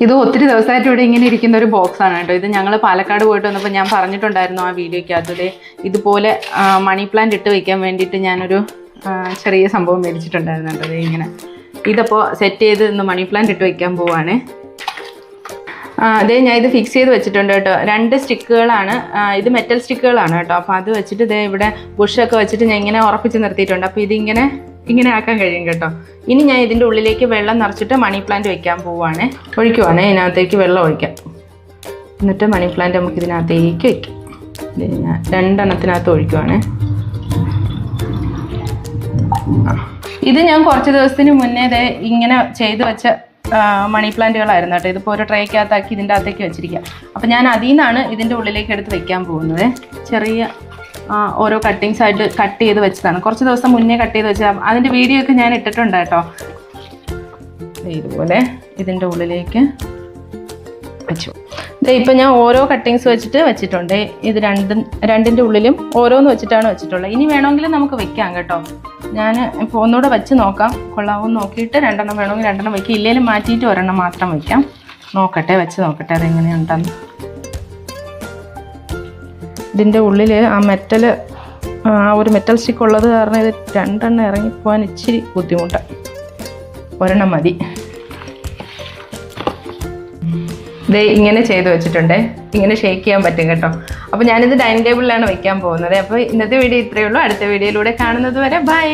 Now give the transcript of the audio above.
ഇത് ഒത്തിരി ദിവസമായിട്ട് ഇവിടെ ഇങ്ങനെ ഇരിക്കുന്ന ഒരു ബോക്സാണ് കേട്ടോ. ഇത് ഞങ്ങൾ പാലക്കാട് പോയിട്ട് വന്നപ്പോൾ ഞാൻ പറഞ്ഞിട്ടുണ്ടായിരുന്നു ആ വീഡിയോയ്ക്കകത്തത് ഇതുപോലെ മണി പ്ലാന്റ് ഇട്ട് വയ്ക്കാൻ വേണ്ടിയിട്ട് ഞാനൊരു ചെറിയ സംഭവം മേടിച്ചിട്ടുണ്ടായിരുന്നു കേട്ടോ. ഇങ്ങനെ ഇതപ്പോൾ സെറ്റ് ചെയ്ത് ഇന്ന് മണി പ്ലാന്റ് ഇട്ട് വയ്ക്കാൻ പോവാണ്. അതേ ഞാൻ ഇത് ഫിക്സ് ചെയ്ത് വെച്ചിട്ടുണ്ട് കേട്ടോ. 2 സ്റ്റിക്കുകളാണ്, ഇത് മെറ്റൽ സ്റ്റിക്കുകളാണ് കേട്ടോ. അപ്പോൾ അത് വെച്ചിട്ട് ഇതേ ഇവിടെ ബുഷൊക്കെ വെച്ചിട്ട് ഞാൻ ഇങ്ങനെ ഉറപ്പിച്ച് നിർത്തിയിട്ടുണ്ട്. അപ്പോൾ ഇങ്ങനെ ആക്കാൻ കഴിയും കേട്ടോ. ഇനി ഞാൻ ഇതിൻ്റെ ഉള്ളിലേക്ക് വെള്ളം നിറച്ചിട്ട് മണി പ്ലാന്റ് വെക്കാൻ പോവുകയാണ്. ഒഴിക്കുവാണ്, ഇതിനകത്തേക്ക് വെള്ളം ഒഴിക്കാം. എന്നിട്ട് മണി പ്ലാന്റ് നമുക്ക് ഇതിനകത്തേക്ക് വയ്ക്കാം. ഇത് ഞാൻ 2 എണ്ണത്തിനകത്ത് ഒഴിക്കുവാണ്. ഇത് ഞാൻ കുറച്ച് ദിവസത്തിന് മുന്നേ ഇങ്ങനെ ചെയ്ത് വെച്ച മണി പ്ലാന്റുകളായിരുന്നു കേട്ടോ. ഇതിപ്പോൾ ഒരു ട്രേക്കകത്താക്കി ഇതിൻ്റെ അകത്തേക്ക് വെച്ചിരിക്കുക. അപ്പോൾ ഞാൻ അതിൽ നിന്നാണ് ഇതിൻ്റെ ഉള്ളിലേക്ക് എടുത്ത് വെക്കാൻ പോകുന്നത്. ചെറിയ ഓരോ കട്ടിങ്സ് ആയിട്ട് കട്ട് ചെയ്ത് വെച്ചതാണ്. കുറച്ച് ദിവസം മുന്നേ കട്ട് ചെയ്ത് വെച്ചാൽ അതിൻ്റെ വീഡിയോ ഒക്കെ ഞാൻ ഇട്ടിട്ടുണ്ട് കേട്ടോ. ഇതുപോലെ ഇതിൻ്റെ ഉള്ളിലേക്ക് വെച്ചു. ഇപ്പം ഞാൻ ഓരോ കട്ടിങ്സ് വെച്ചിട്ടുണ്ട്. ഇത് രണ്ടിൻ്റെ ഉള്ളിലും ഓരോന്ന് വെച്ചിട്ടാണ് വെച്ചിട്ടുള്ളത്. ഇനി വേണമെങ്കിൽ നമുക്ക് വെക്കാം കേട്ടോ. ഞാൻ ഇപ്പോൾ ഒന്നുകൂടെ വെച്ച് നോക്കാം, കൊള്ളാവും നോക്കിയിട്ട് 2 എണ്ണം വേണമെങ്കിൽ 2 എണ്ണം വയ്ക്കാം. ഇല്ലെങ്കിലും മാറ്റിയിട്ട് 1 എണ്ണം മാത്രം വയ്ക്കാം. വെച്ച് നോക്കട്ടെ അതെങ്ങനെയുണ്ടെന്ന്. ഇതിൻ്റെ ഉള്ളിൽ ആ ഒരു മെറ്റൽ സ്റ്റിക്ക് ഉള്ളത് കാരണം ഇത് 2 എണ്ണം ഇറങ്ങിപ്പോകാൻ ഇച്ചിരി ബുദ്ധിമുട്ടാണ്. 1 എണ്ണം മതി. ഇങ്ങനെ ചെയ്ത് വെച്ചിട്ടുണ്ട്. ഇങ്ങനെ ഷേക്ക് ചെയ്യാൻ പറ്റും കേട്ടോ. അപ്പോൾ ഞാനിത് ഡൈനിങ് ടേബിളിലാണ് വെക്കാൻ പോകുന്നത്. അപ്പോൾ ഇന്നത്തെ വീഡിയോ ഇത്രയേ ഉള്ളൂ. അടുത്ത വീഡിയോയിലൂടെ കാണുന്നത് വരെ ബൈ.